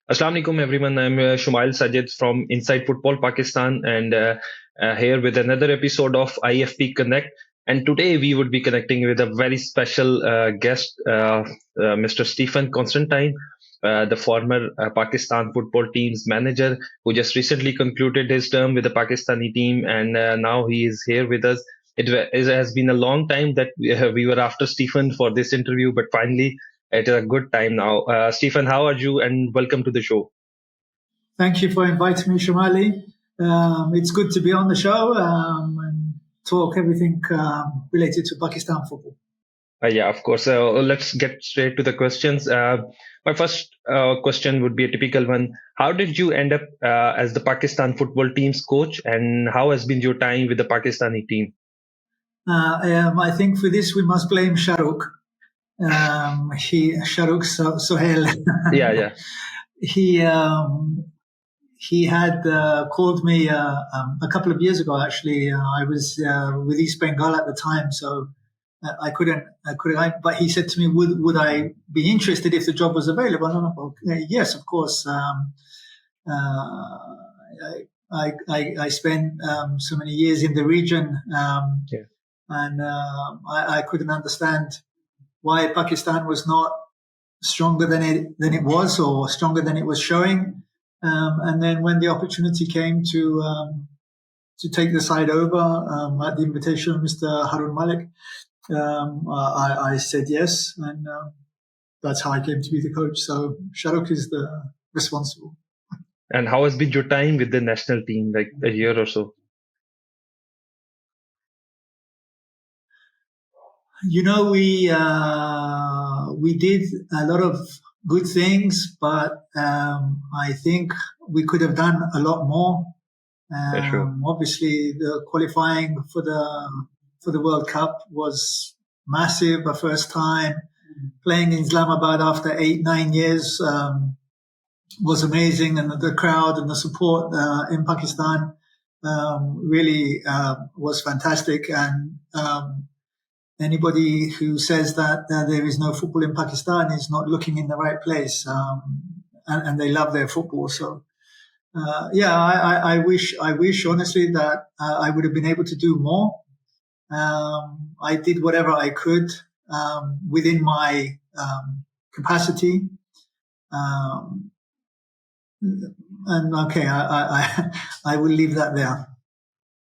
Assalamu alaikum, everyone. I'm Shumail Sajid from Inside Football Pakistan, and here with another episode of IFP Connect. And today we would be connecting with a very special guest, Mr. Stephan Constantine, the former Pakistan football team's manager, who just recently concluded his term with the Pakistani team, and now he is here with us. It has been a long time that we were after Stephen for this interview, but finally it is a good time now. Stephen, how are you? And welcome to the show. Thank you for inviting me, Shumali. It's good to be on the show and talk everything related to Pakistan football. Yeah, of course. Let's get straight to the questions. My first question would be a typical one. How did you end up as the Pakistan football team's coach, and how has been your time with the Pakistani team? I think for this we must blame Shahrukh. Shahrukh Sohail. Yeah. He had called me a couple of years ago. Actually, I was with East Bengal at the time, so I couldn't. But he said to me, "Would I be interested if the job was available?" And I'm like, yes, of course. I spent so many years in the region, and I couldn't understand why Pakistan was not stronger than it was, or stronger than it was showing. And then when the opportunity came to take the side over at the invitation of Mr. Harun Malik, I said yes, and that's how I came to be the coach. So Shahrukh is the responsible. And how has been your time with the national team, like a year or so? You know, we did a lot of good things, but I think we could have done a lot more. Sure. Obviously, the qualifying for the World Cup was massive. The first time playing in Islamabad after 8-9 years was amazing, and the crowd and the support in Pakistan really was fantastic. And anybody who says that there is no football in Pakistan is not looking in the right place, and they love their football. So, I wish honestly that I would have been able to do more. I did whatever I could within my capacity, and okay, I will leave that there.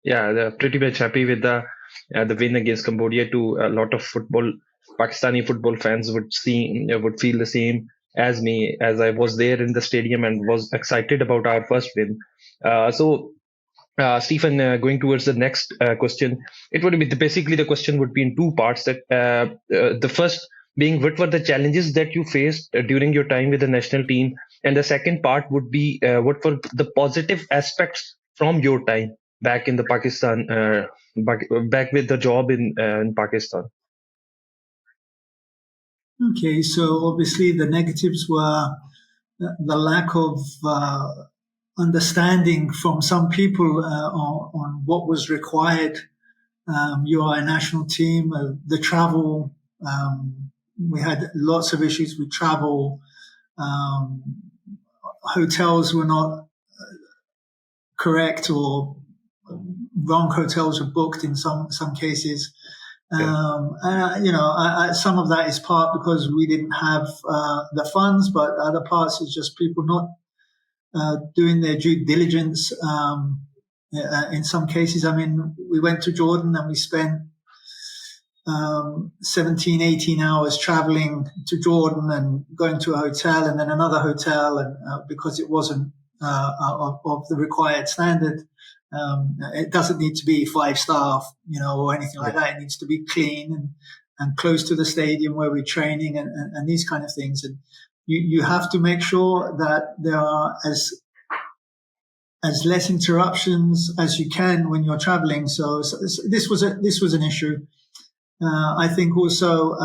Yeah, they're pretty much happy with the win against Cambodia. Too, a lot of Pakistani football fans would feel the same as me, as I was there in the stadium and was excited about our first win. Stephen, going towards the next question, it would be basically the question would be in two parts. That the first being, what were the challenges that you faced during your time with the national team, and the second part would be what were the positive aspects from your time back in the Pakistan, back with the job in Pakistan. Okay, so obviously the negatives were the lack of understanding from some people on what was required. You are a national team, the travel. We had lots of issues with travel. Hotels were not correct, or wrong hotels were booked in some cases. Some of that is part because we didn't have the funds, but other parts is just people not doing their due diligence. In some cases, I mean, we went to Jordan and we spent 17, 18 hours traveling to Jordan and going to a hotel and then another hotel, and because it wasn't of the required standard. It doesn't need to be 5-star, or anything like that. It needs to be clean and close to the stadium where we're training and these kind of things. And you have to make sure that there are as less interruptions as you can when you're traveling. So this was an issue. I think also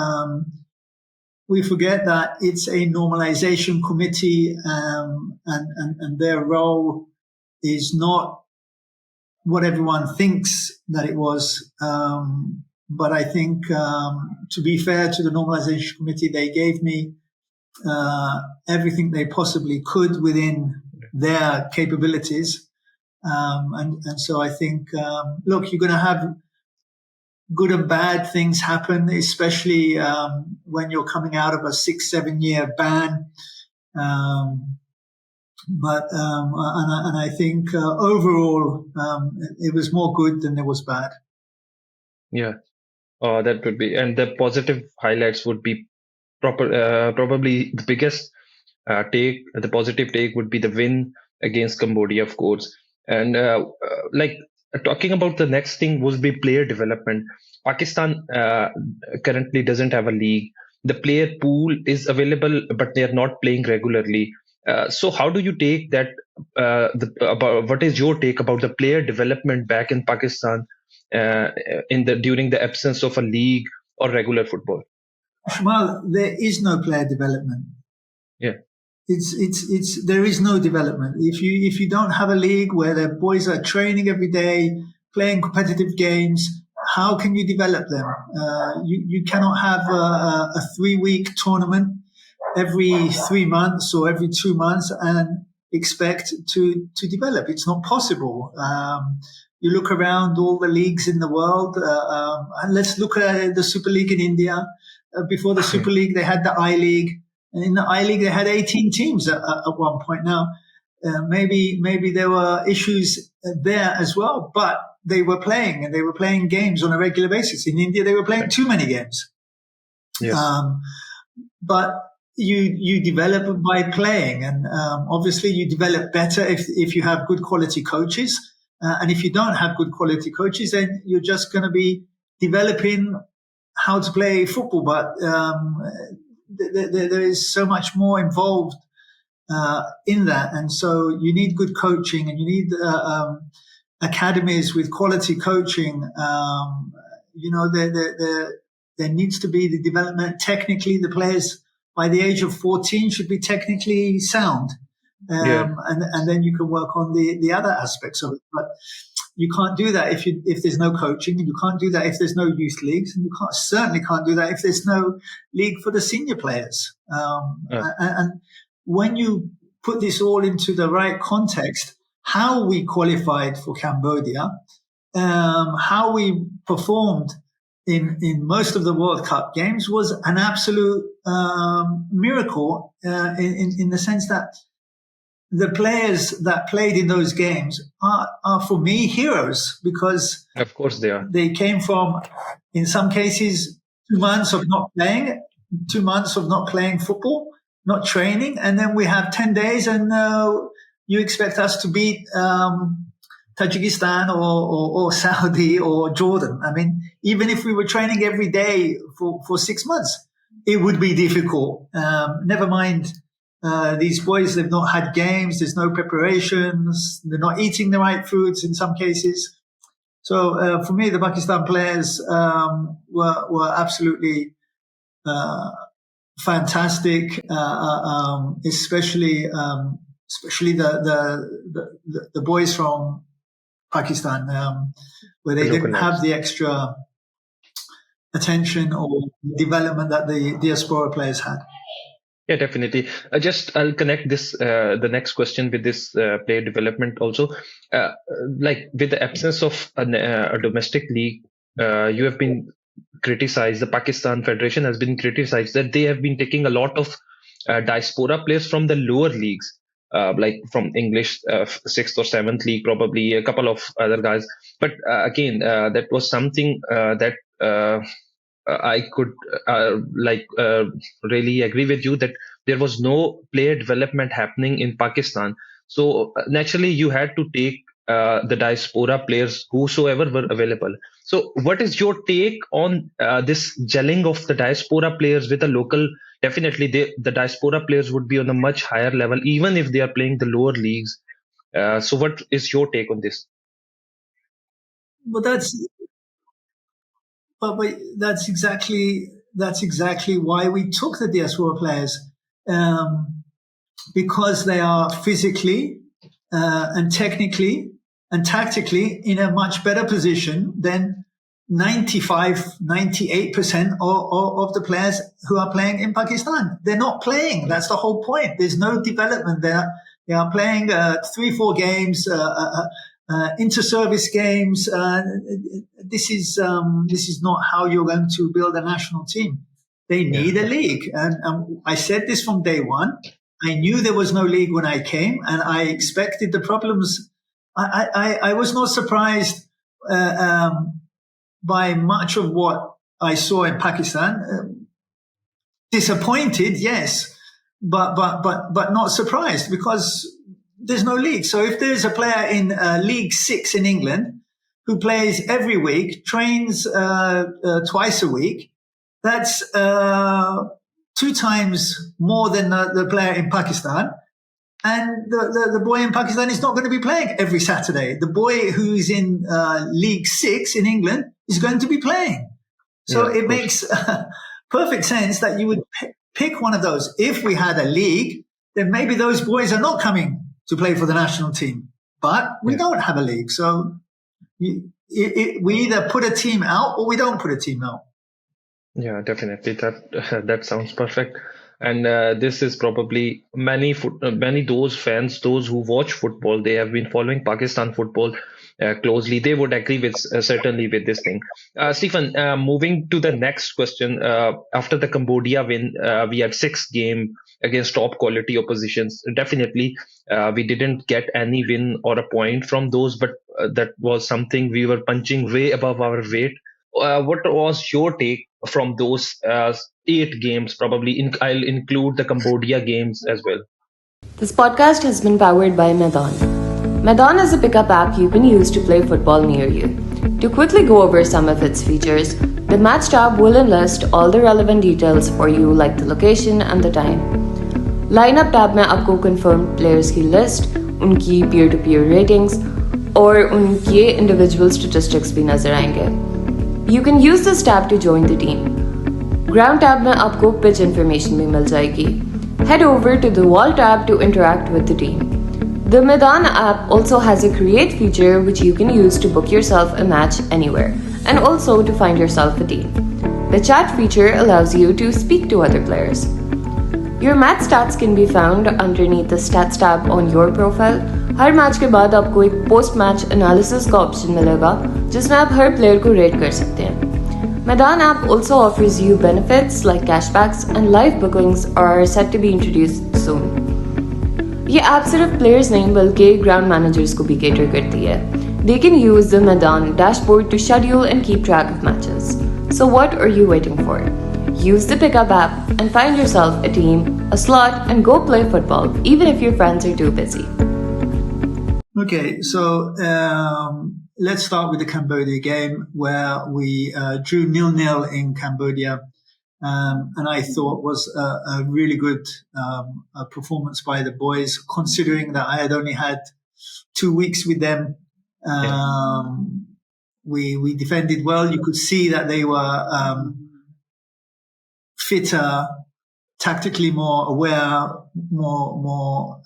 we forget that it's a normalization committee, and their role is not what everyone thinks that it was. But I think, to be fair to the normalization committee, they gave me everything they possibly could within their capabilities. And so I think, look, you're going to have good and bad things happen, especially when you're coming out of a 6-7 year ban. And I think overall it was more good than it was bad. Yeah, that would be, and the positive highlights would be probably the biggest take. The positive take would be the win against Cambodia, of course, and talking about the next thing would be player development. Pakistan currently doesn't have a league. The player pool is available, but they are not playing regularly. So how do you take that? What is your take about the player development back in Pakistan during the absence of a league or regular football? Well, there is no player development. Yeah. There is no development. If you don't have a league where the boys are training every day, playing competitive games, how can you develop them? You cannot have a 3-week tournament every 3 months or every 2 months and expect to develop. It's not possible. You look around all the leagues in the world, and let's look at the Super League in India. Before the Super League, they had the I-League. And in the I-League, they had 18 teams at one point. Now, maybe there were issues there as well, but they were playing, and they were playing games on a regular basis. In India, they were playing too many games. Yes. But you develop by playing, and obviously you develop better if you have good quality coaches. And if you don't have good quality coaches, then you're just going to be developing how to play football. But there is so much more involved in that, and so you need good coaching, and you need academies with quality coaching. There needs to be the development. Technically, the players by the age of 14 should be technically sound. And then you can work on the other aspects of it. But you can't do that if there's no coaching, and you can't do that if there's no youth leagues, and you certainly can't do that if there's no league for the senior players. And when you put this all into the right context, how we qualified for Cambodia, how we performed in most of the World Cup games was an absolute miracle in the sense that the players that played in those games are for me heroes, because of course they are. They came from, in some cases, 2 months of not playing, 2 months of not playing football, not training, and then we have 10 days, and you expect us to beat Tajikistan or Saudi or Jordan. I mean, even if we were training every day for 6 months, it would be difficult. Never mind. These boys, they've not had games. There's no preparations. They're not eating the right foods in some cases. So for me, the Pakistan players were absolutely fantastic, especially the boys from Pakistan, where they didn't have the extra attention or development that the diaspora players had. Yeah, definitely. I'll connect this the next question with this player development also. Like with the absence of a domestic league, you have been criticized. The Pakistan Federation has been criticized that they have been taking a lot of diaspora players from the lower leagues, like from English 6th or 7th league, probably a couple of other guys. But again, that was something that I could really agree with you that there was no player development happening in Pakistan. So naturally, you had to take the diaspora players whosoever were available. So what is your take on this gelling of the diaspora players with the local? Definitely, the diaspora players would be on a much higher level, even if they are playing the lower leagues. So what is your take on this? Well, that's exactly why we took the diaspora players, because they are physically and technically and tactically in a much better position than 98% of the players who are playing in Pakistan. They're not playing. That's the whole point. There's no development there. They are playing 3-4 games, inter-service games. This is not how you're going to build a national team. They need a league. And I said this from day one. I knew there was no league when I came, and I expected the problems. I was not surprised by much of what I saw in Pakistan. Disappointed, yes, but not surprised, because there's no league. So if there's a player in League 6 in England who plays every week, trains twice a week, that's 2 times more than the player in Pakistan. And the boy in Pakistan is not going to be playing every Saturday. The boy who's in League 6 in England is going to be playing. So it makes perfect sense that you would pick one of those. If we had a league, then maybe those boys are not coming to play for the national team. But we don't have a league. So we either put a team out or we don't put a team out. Yeah, definitely. That sounds perfect. And this is probably many those fans, those who watch football, they have been following Pakistan football closely. They would agree with certainly with this thing. Stephen, moving to the next question. After the Cambodia win, we had 6 games against top quality oppositions. Definitely, we didn't get any win or a point from those, but that was something we were punching way above our weight. What was your take from those 8 games? Probably I'll include the Cambodia games as well. This podcast has been powered by Maidan. Maidan is a pickup app you can use to play football near you. To quickly go over some of its features, the Match tab will enlist all the relevant details for you, like the location and the time. Lineup tab में आपको confirmed players की list, उनकी peer-to-peer ratings और उनके individual statistics भी नजर आएंगे. You can use this tab to join the team. Ground tab में आपको pitch information भी मिल जाएगी. Head over to the wall tab to interact with the team. The Maidan app also has a create feature which you can use to book yourself a match anywhere and also to find yourself a team. The chat feature allows you to speak to other players. Your match stats can be found underneath the stats tab on your profile. Her match के बाद आपको एक post match analysis का option मिलेगा जिसमें आप हर player को rate कर सकते हैं. Maidan app also offers you benefits like cashbacks, and live bookings are set to be introduced soon. ये ऐप सिर्फ प्लेयर्स नहीं बल्कि ग्राउंड मैनेजर्स को भी cater करती है. They can use the Maidan dashboard to schedule and keep track of matches. So what are you waiting for? Use the pickup app and find yourself a team, a slot, and go play football, even if your friends are too busy. Okay, so let's start with the Cambodia game, where we drew 0-0 in Cambodia, and I thought was a really good performance by the boys, considering that I had only had 2 weeks with them. We defended well. You could see that they were fitter, tactically more aware, more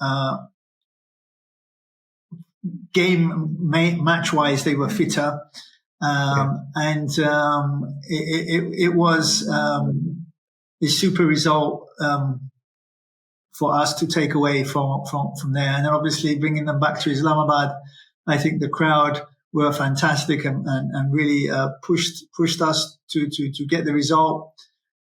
game match-wise, they were fitter. And it was a super result for us to take away from there. And then obviously bringing them back to Islamabad, I think the crowd were fantastic and really pushed us to get the result.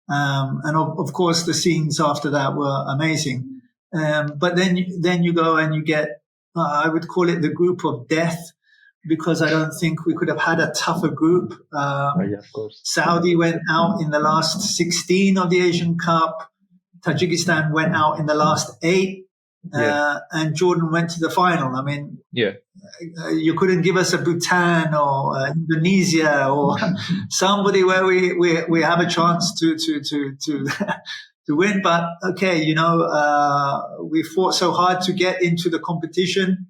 And of course, the scenes after that were amazing. But then you go and you get, I would call it the group of death, because I don't think we could have had a tougher group. Yeah, of course. Saudi went out in the last 16 of the Asian Cup. Tajikistan went out in the last 8. And Jordan went to the final. I mean, you couldn't give us a Bhutan or Indonesia or somebody where we have a chance to win. But okay, we fought so hard to get into the competition,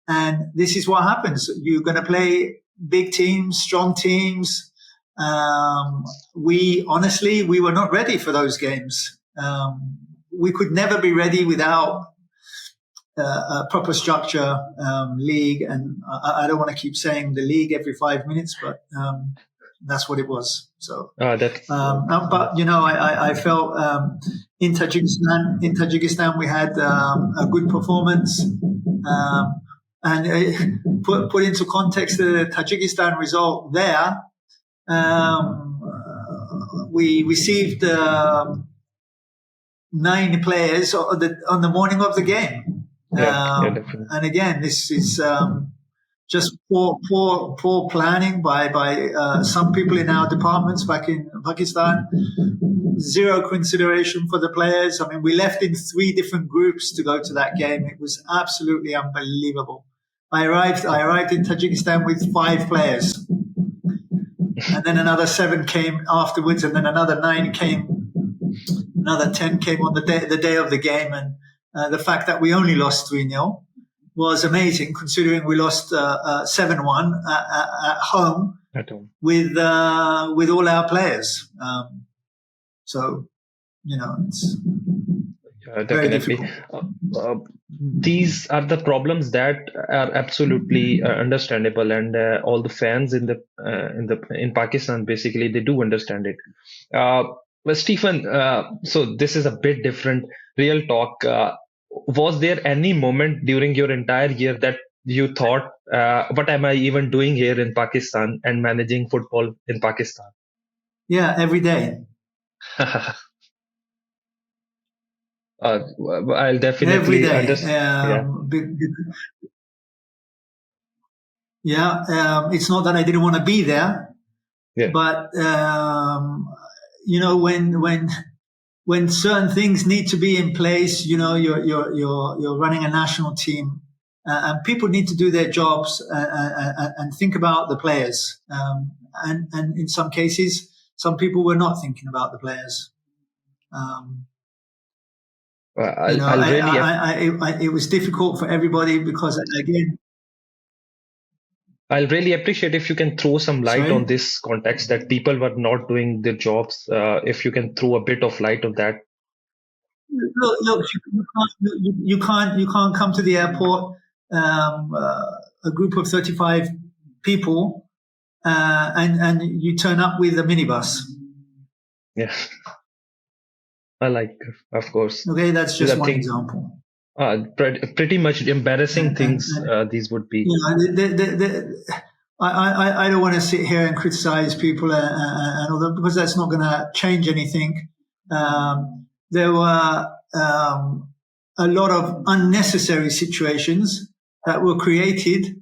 and this is what happens. You're going to play big teams, strong teams. We were not ready for those games. We could never be ready without a proper structure, league. And I don't want to keep saying the league every 5 minutes, but That's what it was. So, but I felt in Tajikistan we had a good performance, and put into context the Tajikistan result there. We received 9 players on the morning of the game. Definitely. And again, this is just poor planning by some people in our departments back in Pakistan. Zero consideration for the players. I mean, we left in 3 different groups to go to that game. It was absolutely unbelievable. I arrived in Tajikistan with 5 players, and then another 7 came afterwards, and then another 9 came. Another 10 came on the day of the game, and the fact that we only lost 3-0 was amazing, considering we lost 7-1 at home with all our players. So, it's very difficult. These are the problems that are absolutely understandable, and all the fans in Pakistan, basically, they do understand it. Well, Stephen, so this is a bit different. Real talk. Was there any moment during your entire year that you thought, what am I even doing here in Pakistan and managing football in Pakistan? Yeah, every day. I'll definitely every day. understand. It's not that I didn't want to be there, but when certain things need to be in place, you're running a national team, and people need to do their jobs and think about the players. And in some cases, some people were not thinking about the players. It was difficult for everybody because, again, I'll really appreciate if you can throw some light on this context that people were not doing their jobs. If you can throw a bit of light on that. Look, you can't come to the airport, a group of 35 people, and you turn up with a minibus. Yeah, of course. Okay, that's just one example. Pretty much embarrassing things these would be. I don't want to sit here and criticize people and all that, because that's not going to change anything. There were a lot of unnecessary situations that were created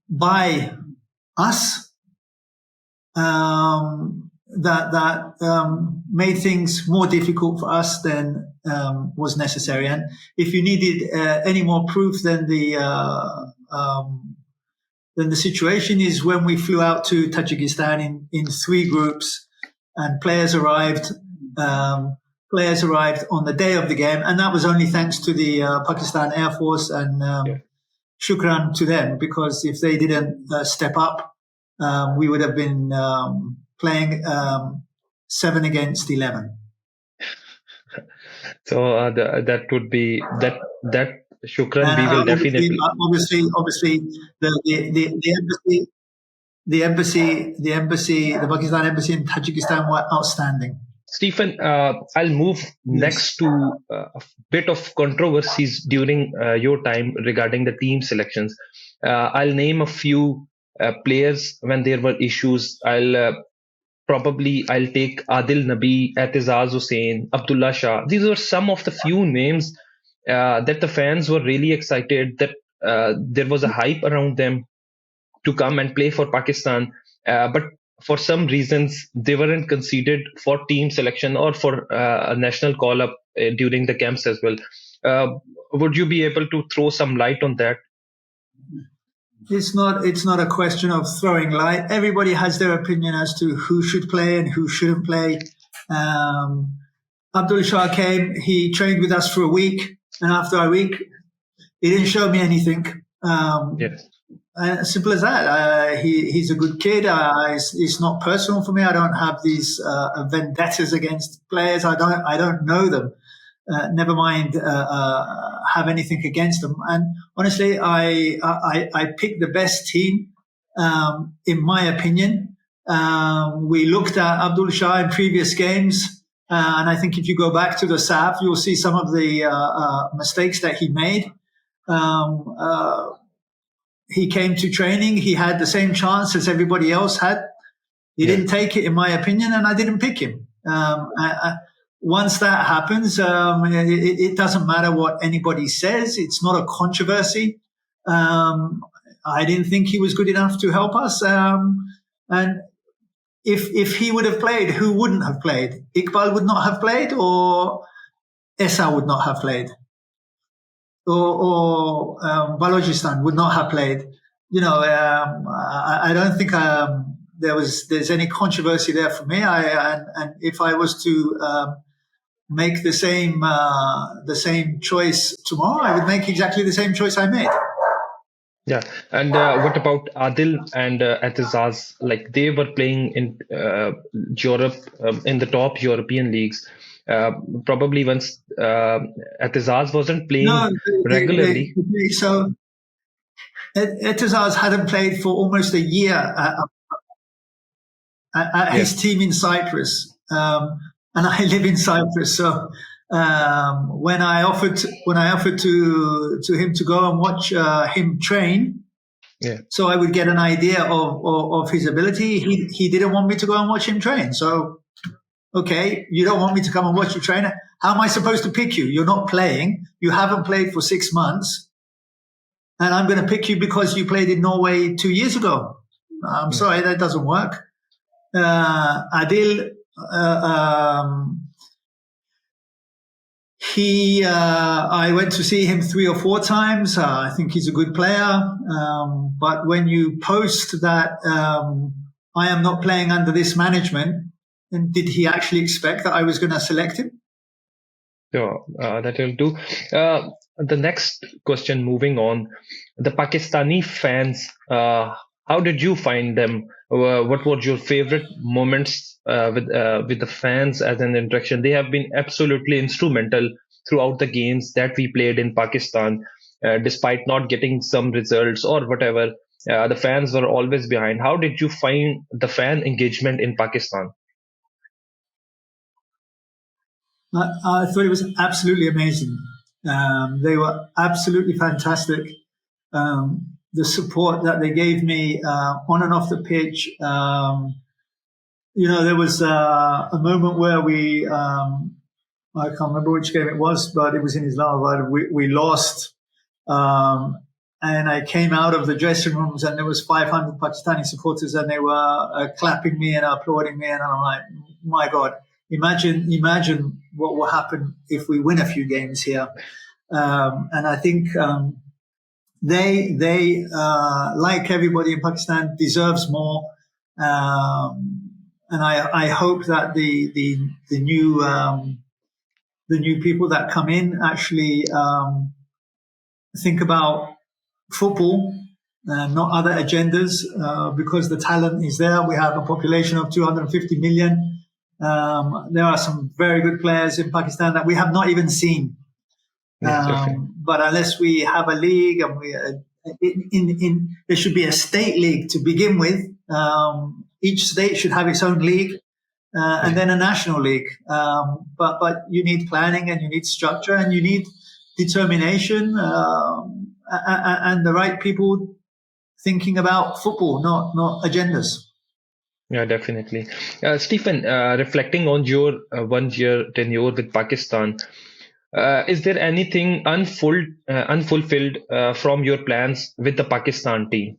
by us that made things more difficult for us than was necessary. And if you needed any more proof than the situation is when we flew out to Tajikistan in 3 groups, and players arrived on the day of the game, and that was only thanks to the Pakistan Air Force, and shukran to them, because if they didn't step up, we would have been playing 7 against 11. So that would be that shukran. We will definitely. Obviously, the Pakistan embassy in Tajikistan were outstanding. Stephen, I'll move next to a bit of controversies during your time regarding the team selections. I'll name a few players when there were issues. I'll take Adil Nabi, Atizaz Hussain, Abdullah Shah. These were some of the few names that the fans were really excited that there was a hype around them to come and play for Pakistan. But for some reasons, they weren't considered for team selection or for a national call-up during the camps as well. Would you be able to throw some light on that? It's not a question of throwing light. Everybody has their opinion as to who should play and who shouldn't play. Abdul Shah came, he trained with us for a week, and after a week, he didn't show me anything. Yes. Simple as that. He's a good kid. It's not personal for me. I don't have these vendettas against players. I don't know them. Never mind have anything against them. And honestly, I picked the best team, in my opinion, We looked at Abdul Shah in previous games, and I think if you go back to the SAF, you'll see some of the mistakes that he made. He came to training. He had the same chance as everybody else had. He didn't take it, in my opinion, and I didn't pick him. Once that happens, it doesn't matter what anybody says. It's not a controversy. I didn't think he was good enough to help us. And if he would have played, who wouldn't have played? Iqbal would not have played, or Essa would not have played, or Balochistan would not have played. I don't think there's any controversy there for me. And if I was to make the same choice tomorrow, I would make exactly the same choice I made. Yeah, and what about Adil and Atizaz? Like, they were playing in Europe, in the top European leagues. Probably once Atizaz wasn't playing regularly. So Atizaz hadn't played for almost a year at his team in Cyprus, and I live in Cyprus. So when I offered to him to go and watch him train, so I would get an idea of his ability, he didn't want me to go and watch him train. So, okay, you don't want me to come and watch you train. How am I supposed to pick you? You're not playing. You haven't played for 6 months. And I'm going to pick you because you played in Norway 2 years ago. I'm sorry, that doesn't work. Adil, I went to see him 3 or 4 times. I think he's a good player. But when you post that I am not playing under this management, and did he actually expect that I was going to select him? Sure, that will do. The next question, moving on, the Pakistani fans, how did you find them? What were your favorite moments with the fans as an interaction? They have been absolutely instrumental throughout the games that we played in Pakistan, despite not getting some results or whatever. The fans were always behind. How did you find the fan engagement in Pakistan? I thought it was absolutely amazing. They were absolutely fantastic. The support that they gave me on and off the pitch. There was a moment where I can't remember which game it was, but it was in Islamabad. We lost, and I came out of the dressing rooms, and there was 500 Pakistani supporters, and they were clapping me and applauding me, and I'm like, my God. Imagine what will happen if we win a few games here. And I think they like everybody in Pakistan, deserves more. And I hope that the new people that come in actually think about football, not other agendas, because the talent is there. We have a population of 250 million. There are some very good players in Pakistan that we have not even seen. But unless we have a league, and there should be a state league to begin with. Each state should have its own league, and then a national league. But you need planning, and you need structure, and you need determination, and the right people thinking about football, not agendas. Yeah, definitely. Stephen, reflecting on your 1-year tenure with Pakistan, is there anything unfulfilled from your plans with the Pakistan team?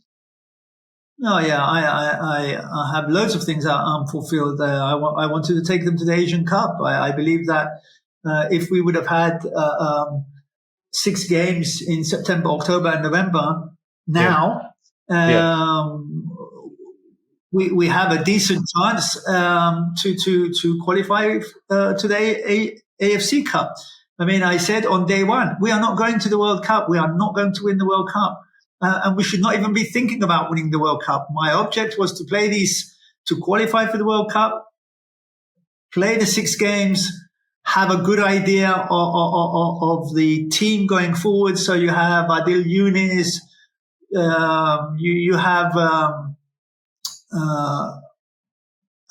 No, yeah, I have loads of things that are unfulfilled. I wanted to take them to the Asian Cup. I believe that if we would have had 6 games in September, October, and November now, we have a decent chance to qualify to the AFC Cup. I mean, I said on day one, we are not going to the World Cup. We are not going to win the World Cup. And we should not even be thinking about winning the World Cup. My object was to play to qualify for the World Cup, play the 6 games, have a good idea of the team going forward. So you have Adil Yunis, you have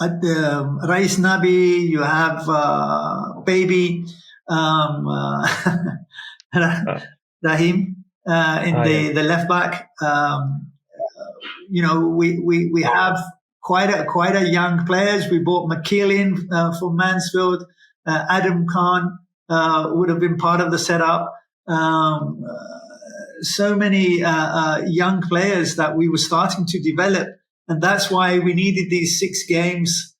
Rais Nabi, you have Baby, Rahim in the left back. We have quite a young players. We bought McKeel in from Mansfield. Adam Khan would have been part of the setup. So many young players that we were starting to develop. And that's why we needed these 6 games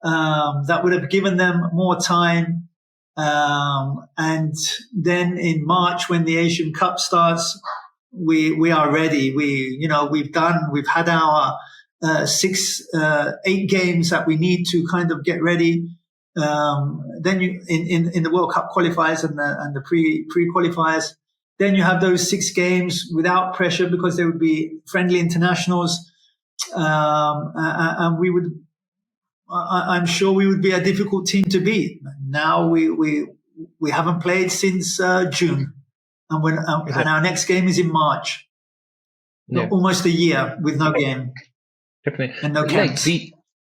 that would have given them more time. And then in March, when the Asian Cup starts, we are ready. We've had our 8 games that we need to kind of get ready. Then in the World Cup qualifiers and the pre-qualifiers, then you have those 6 games without pressure because there would be friendly internationals. And I'm sure we would be a difficult team to beat. Now we haven't played since June, and our next game is in March. Yeah. Almost a year with no game. Definitely. And no camps.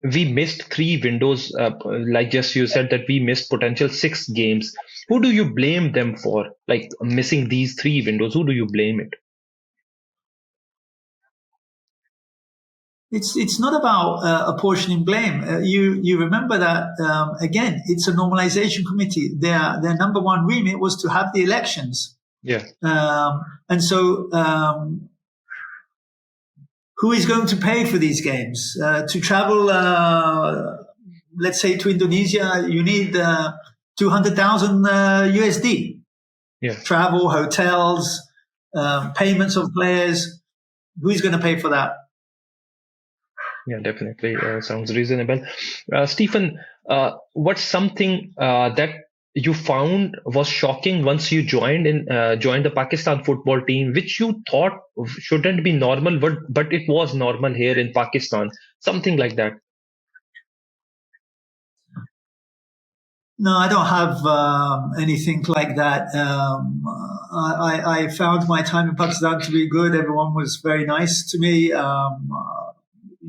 We missed 3 windows, like just you said that we missed potential 6 games. Who do you blame them for, like missing these 3 windows? Who do you blame it? It's not about apportioning blame. You remember that again. It's a normalization committee. Their number one remit was to have the elections. Yeah. And so, who is going to pay for these games? To travel, let's say to Indonesia, you need 200,000 USD. Yeah. Travel, hotels, payments of players. Who is going to pay for that? Yeah, definitely. Sounds reasonable. Stephan, what's something that you found was shocking once you joined the Pakistan football team, which you thought shouldn't be normal, but it was normal here in Pakistan? Something like that. No, I don't have anything like that. I found my time in Pakistan to be good. Everyone was very nice to me.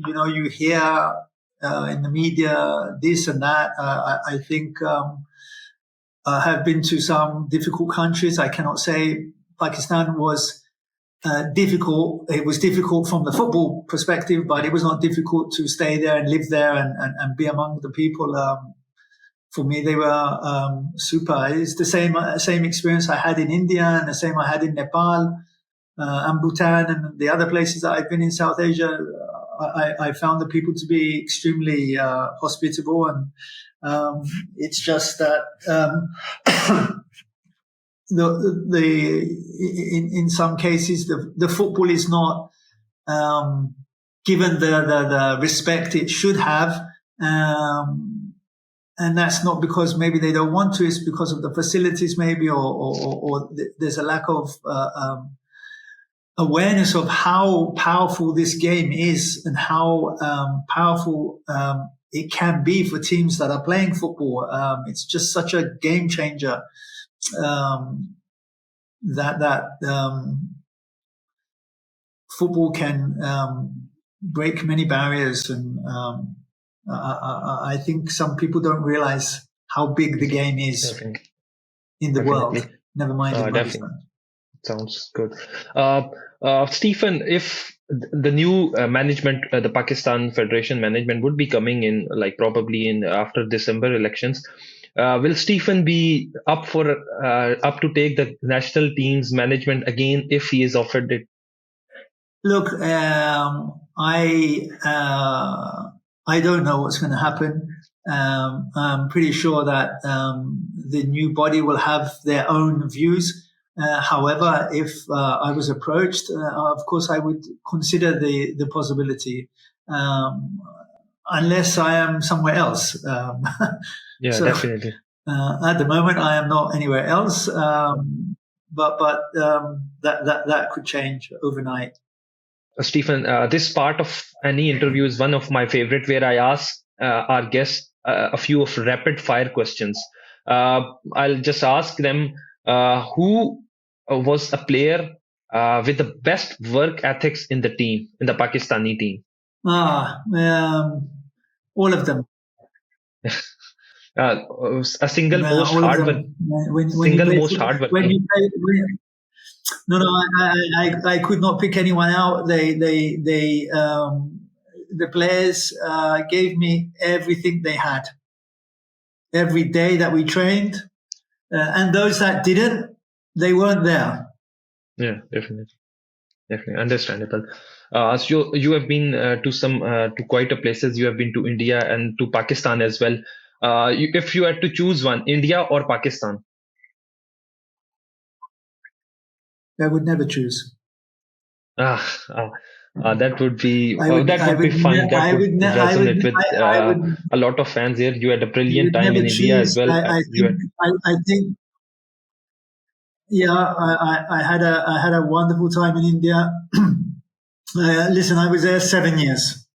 You hear in the media this and that. I think I have been to some difficult countries. I cannot say Pakistan was difficult. It was difficult from the football perspective, but it was not difficult to stay there and live there and be among the people. For me, they were super. It's the same experience I had in India and the same I had in Nepal and Bhutan and the other places that I've been in South Asia. I found the people to be extremely hospitable, and it's just that in some cases the football is not given the respect it should have, and that's not because maybe they don't want to. It's because of the facilities, maybe, or there's a lack of awareness of how powerful this game is and how powerful it can be for teams that are playing football. It's just such a game changer that football can break many barriers, and I think some people don't realize how big the game is in the world. Never mind in Pakistan. Sounds good. Stephan, if the new management, the Pakistan Federation management would be coming in, like probably in after December elections, will Stephan be up to take the national team's management again if he is offered it? Look, I don't know what's going to happen. I'm pretty sure that the new body will have their own views. However, if I was approached, of course, I would consider the possibility, unless I am somewhere else. Yeah, so, definitely. At the moment, I am not anywhere else, but that could change overnight. Stephan, this part of any interview is one of my favorite, where I ask our guests a few of rapid fire questions. I'll just ask them who was a player with the best work ethics in the team, in the Pakistani team. All of them. A single most all of hard them. When you single play, most when hardworking. you play, no, I could not pick anyone out. The players gave me everything they had every day that we trained, and those that didn't, they weren't there. Yeah, definitely understandable. So you have been to quite a places. You have been to India and to Pakistan as well. If you had to choose one, India or Pakistan? I would never choose. Ah, ah, that I would be would, fine. That I would would, resonate with I would, a lot of fans here. You had a I brilliant would time never in India as choose. well. I You think, had, I think, yeah, I had a wonderful time in India. Listen, I was there 7 years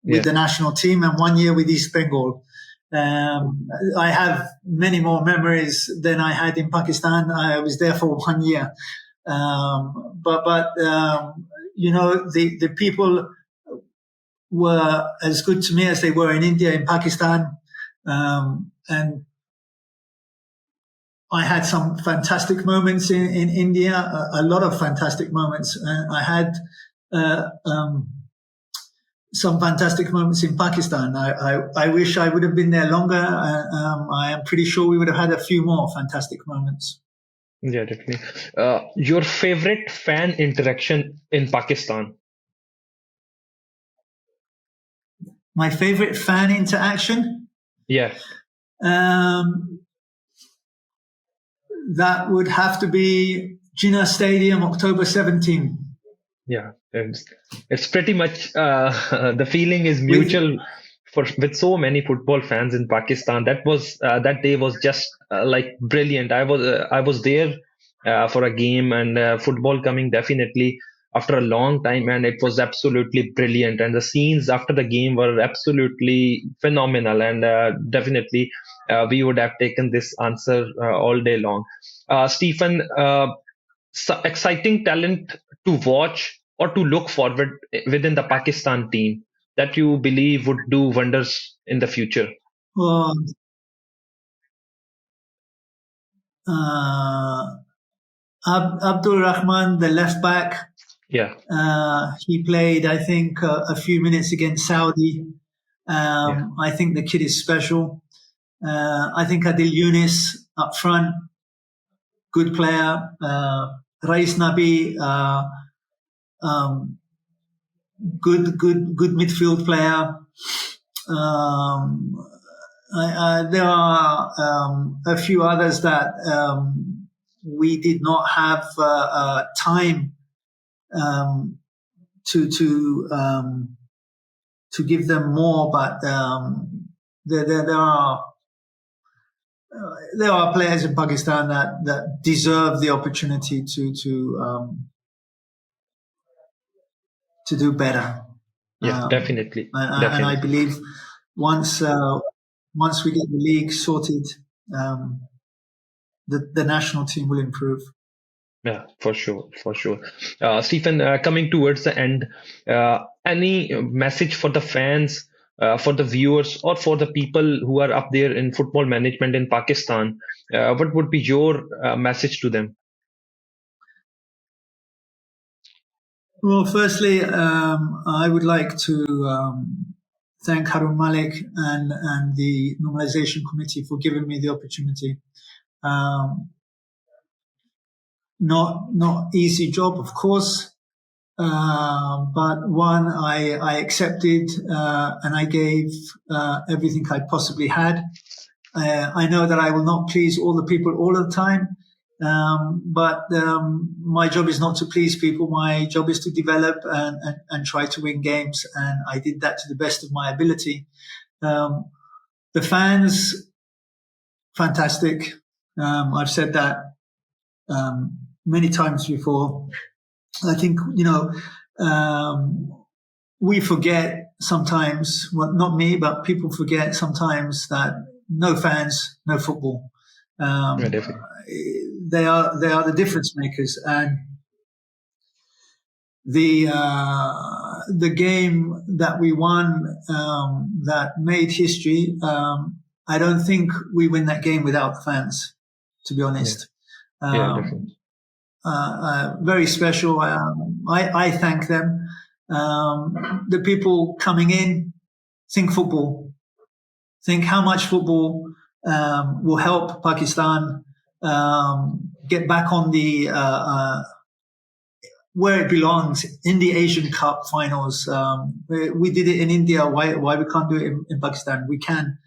with yeah, the national team and 1 year with East Bengal. I have many more memories than I had in Pakistan. I was there for 1 year. You know, the people were as good to me as they were in India, in Pakistan. And I had some fantastic moments in India, a lot of fantastic moments. I had uh, um, some fantastic moments in Pakistan. I wish I would have been there longer. I am pretty sure we would have had a few more fantastic moments. yeah, definitely. Your favorite fan interaction in Pakistan? My favorite fan interaction, Yeah, um, that would have to be Jinnah Stadium, October 17. yeah. It's pretty much the feeling is With mutual for with so many football fans in Pakistan. That day was just like brilliant. I was there for a game and football coming definitely after a long time, and it was absolutely brilliant. And the scenes after the game were absolutely phenomenal, and definitely we would have taken this answer all day long. Stephen, exciting talent to watch or to look forward within the Pakistan team that you believe would do wonders in the future? uh, uh, Abdul Rahman, the left back. Yeah, He played, I think, a few minutes against Saudi. yeah, I think the kid is special. I think Adil Yunis up front, good player. Rais Nabi, um, good midfield player. Um, there are a few others that we did not have time um, to to give them more, but there are players in Pakistan that deserve the opportunity to do better. yeah, definitely, And I definitely. believe once once we get the league sorted, the national team will improve. Yeah, for sure, for sure. Stephen, coming towards the end, any message for the fans, for the viewers, or for the people who are up there in football management in Pakistan? What would be your message to them? Well, firstly, I would like to thank Harun Malik and the normalization committee for giving me the opportunity. Not easy job, of course, but one I accepted and I gave everything I possibly had. I know that I will not please all the people all the time, but my job is not to please people. My job is to develop and try to win games, and I did that to the best of my ability. The fans, fantastic. I've said that many times before. I think, you know, we forget sometimes, well, not me, but people forget sometimes that no fans, no football. Yeah, definitely. They are the difference makers, and the game that we won that made history. I don't think we win that game without the fans, to be honest. Definitely. Very special. I thank them. The people coming in think football. Think how much football will help Pakistan get back on the where it belongs in the Asian Cup finals. We did it in India. Why we can't do it in Pakistan? We can,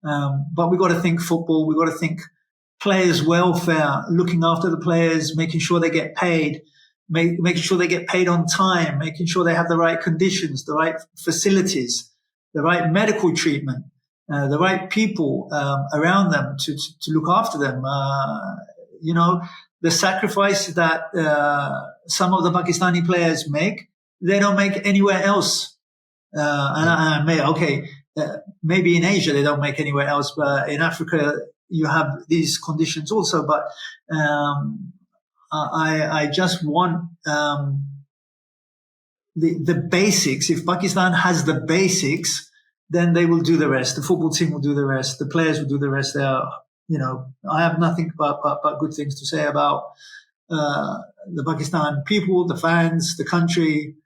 but we got to think football. We got to think players' welfare, looking after the players, making sure they get paid, making sure they get paid on time, making sure they have the right conditions, the right facilities, the right medical treatment, the right people around them to look after them. The sacrifice that some of the Pakistani players make, they don't make anywhere else. Maybe in Asia they don't make anywhere else, but in Africa you have these conditions also. But I just want the basics. If Pakistan has the basics, then they will do the rest. The football team will do the rest. The players will do the rest. I have nothing but good things to say about the Pakistan people, the fans, the country.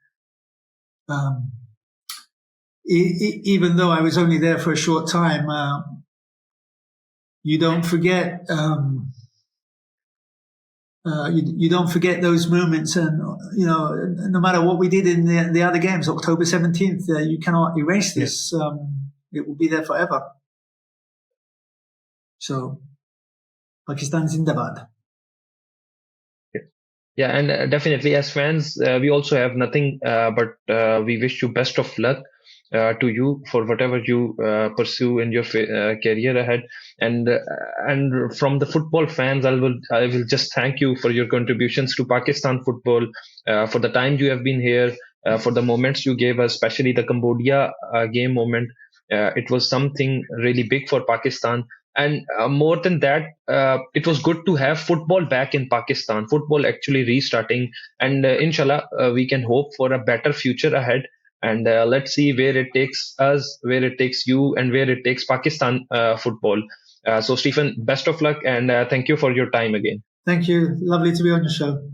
Even though I was only there for a short time, you don't forget. You don't forget those moments, and no matter what we did in the other games, October 17th, you cannot erase this. It will be there forever. So, Pakistan Zindabad. Yeah, and definitely as fans, we also have nothing but we wish you best of luck to you for whatever you pursue in your career ahead. And from the football fans, I will just thank you for your contributions to Pakistan football, for the time you have been here, for the moments you gave us, especially the Cambodia game moment. It was something really big for Pakistan. And more than that, it was good to have football back in Pakistan, football actually restarting. And inshallah, we can hope for a better future ahead. And let's see where it takes us, where it takes you, and where it takes Pakistan football. So, Stephen, best of luck, and thank you for your time again. Thank you. Lovely to be on your show.